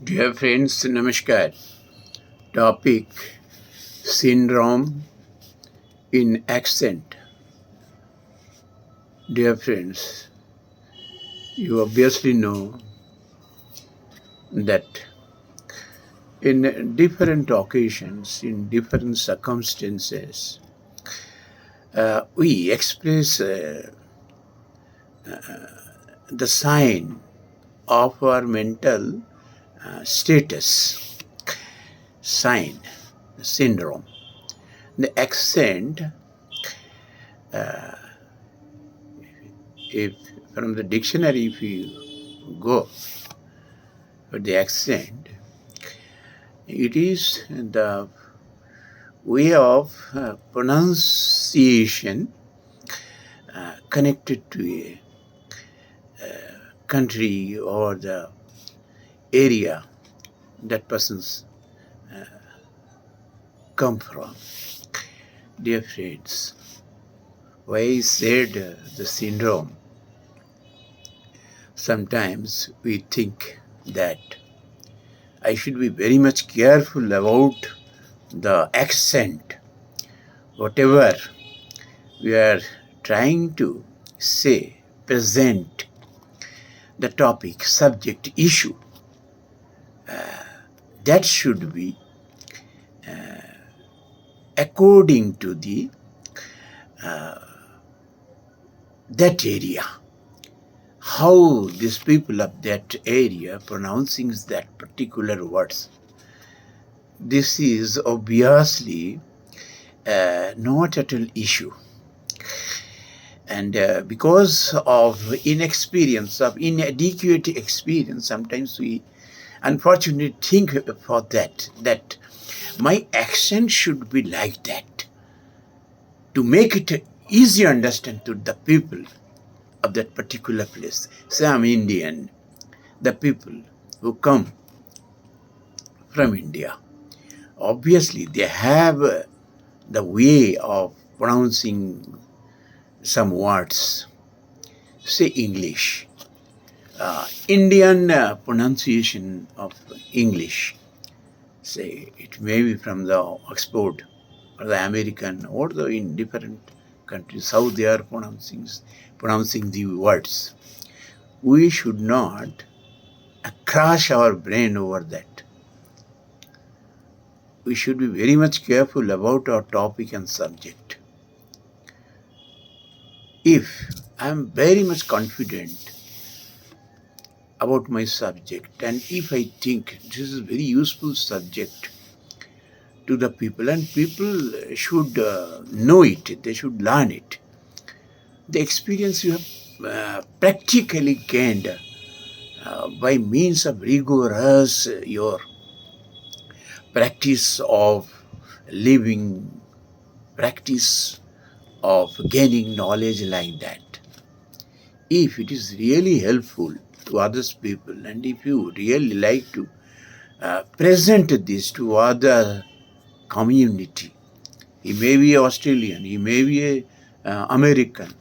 Dear friends, Namaskar. Topic Syndrome in Accent. Dear friends, you obviously know that in different occasions, in different circumstances, we express the sign of our mental status, sign, syndrome. The accent, if from the dictionary, if you go for the accent, it is the way of pronunciation connected to a country or the area that persons come from. Dear friends, why I said the syndrome, sometimes we think that I should be very much careful about the accent, whatever we are trying to say, present the topic, subject, issue, that should be according to the that area. How these people of that area pronouncing that particular words. This is obviously not at all issue. And because of inexperience, of inadequate experience, sometimes we unfortunately think for that my accent should be like that, to make it easy understand to the people of that particular place. Say I'm Indian, the people who come from India, obviously they have the way of pronouncing some words. Say English, Indian pronunciation of English. Say it may be from the Oxford or the American or the in different countries, how they are pronouncing the words. We should not crush our brain over that. We should be very much careful about our topic and subject. If I am very much confident about my subject, and if I think this is a very useful subject to the people, and people should know it, they should learn it, the experience you have practically gained by means of rigorous your practice of living, practice of gaining knowledge like that. If it is really helpful to others people, and if you really like to present this to other community, he may be Australian, he may be American,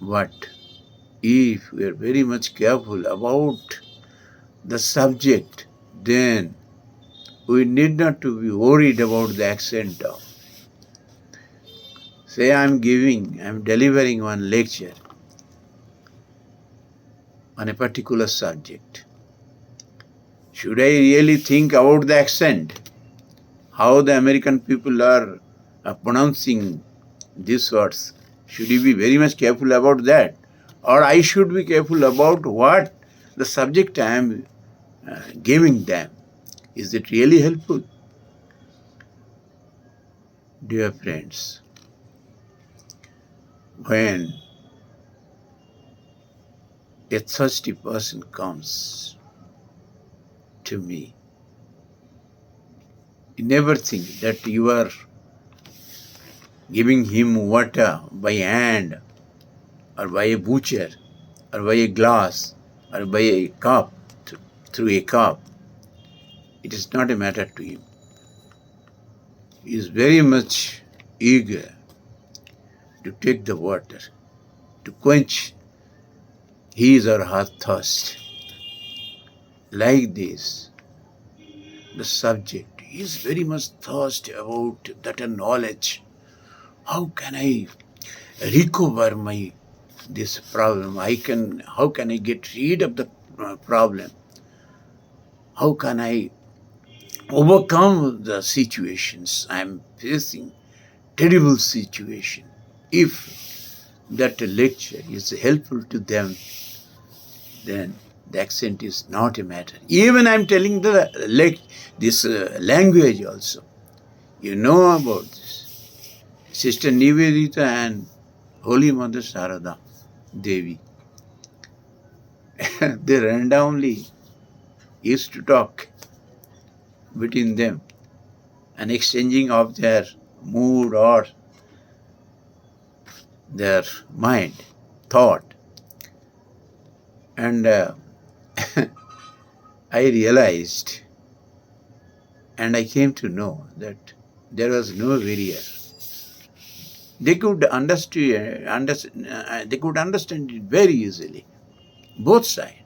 but if we are very much careful about the subject, then we need not to be worried about the accent of. Say I'm delivering one lecture on a particular subject. Should I really think about the accent? How the American people are pronouncing these words? Should you be very much careful about that? Or I should be careful about what the subject I am giving them? Is it really helpful? Dear friends, when a thirsty person comes to me, you never think that you are giving him water by hand or by a butcher or by a glass or by a cup, through a cup. It is not a matter to him. He is very much eager to take the water, to quench his or her thirst. Like this, the subject is very much thirsty about that knowledge. How can I recover my this problem? How can I get rid of the problem? How can I overcome the situations I'm facing? Terrible situation. If that lecture is helpful to them, then the accent is not a matter. Even I'm telling this language also. You know about this. Sister Nivedita and Holy Mother Sarada Devi, they randomly used to talk between them and exchanging of their mood or their mind, thought. And I realized and I came to know that there was no barrier. They could they could understand it very easily, both sides.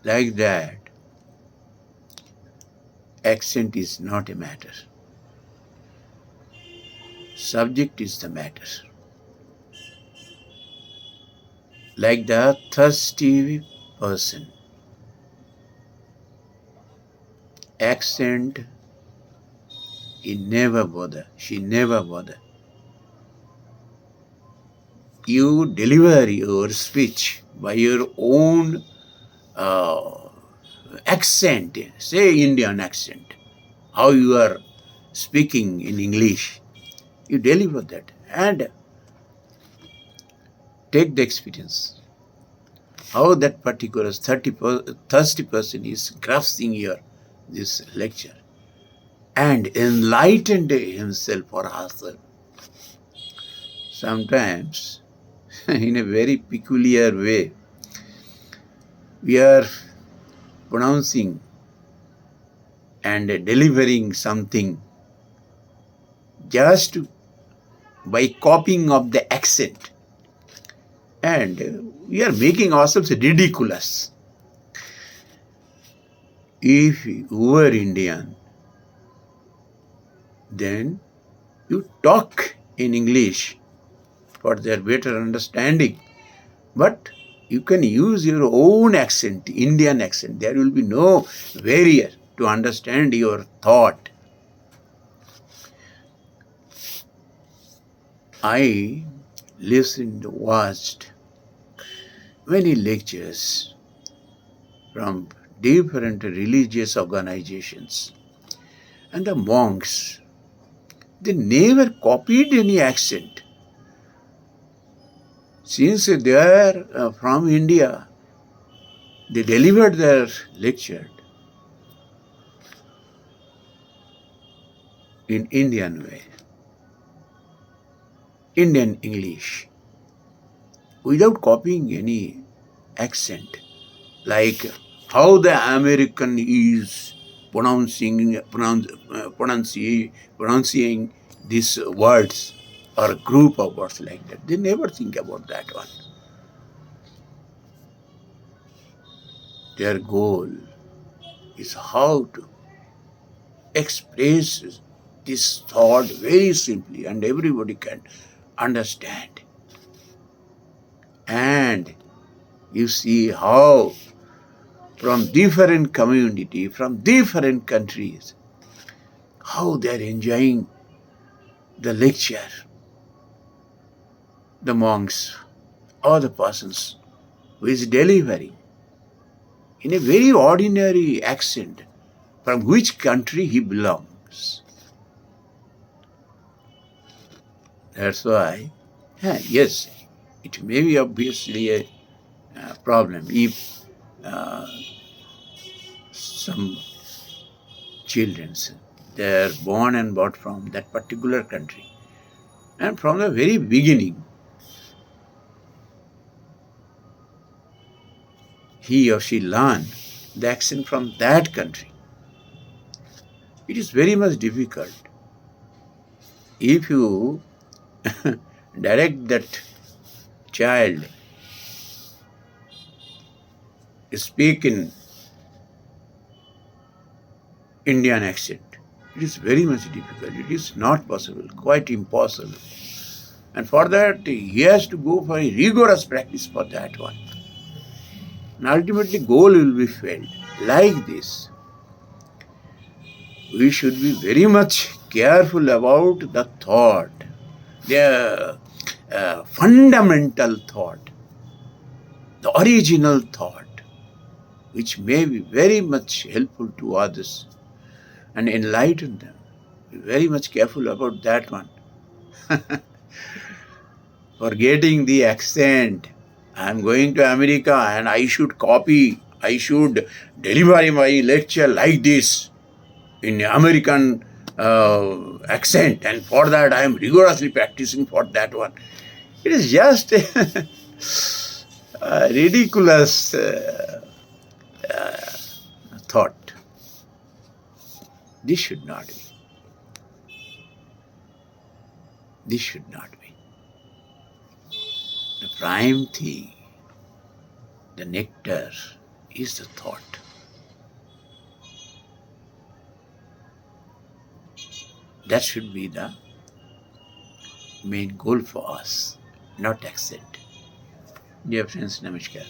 Like that, accent is not a matter. Subject is the matter. Like the thirsty person, accent, she never bother. You deliver your speech by your own accent, say Indian accent, how you are speaking in English. You deliver that and take the experience. How that particular thirsty person is grasping your this lecture and enlightened himself or herself. Sometimes, in a very peculiar way, we are pronouncing and delivering something just by copying of the accent. And we are making ourselves ridiculous. If you were Indian, then you talk in English for their better understanding. But you can use your own accent, Indian accent. There will be no barrier to understand your thought. I listened, watched many lectures from different religious organizations. And the monks, they never copied any accent. Since they are from India, they delivered their lecture in Indian way, Indian English, without copying any accent, like how the American is pronouncing these words or a group of words like that. They never think about that one. Their goal is how to express this thought very simply and everybody can understand. And you see how from different community, from different countries, how they are enjoying the lecture, the monks or the persons who is delivering in a very ordinary accent from which country he belongs. That's why, yes, it may be obviously a problem if some children, they are born and brought from that particular country. And from the very beginning, he or she learn the accent from that country. It is very much difficult. If you direct that child speak in Indian accent. It is very much difficult. It is not possible, quite impossible. And for that, he has to go for a rigorous practice for that one. And ultimately, goal will be failed. Like this, we should be very much careful about the thought, the fundamental thought, the original thought, which may be very much helpful to others and enlighten them. Be very much careful about that one. Forgetting the accent. I am going to America and I should copy, I should deliver my lecture like this in American accent, and for that I am rigorously practicing for that one. It is just a ridiculous thought. This should not be. This should not be. The prime thing, the nectar, is the thought. That should be the main goal for us, not accent. Dear friends, namaskar.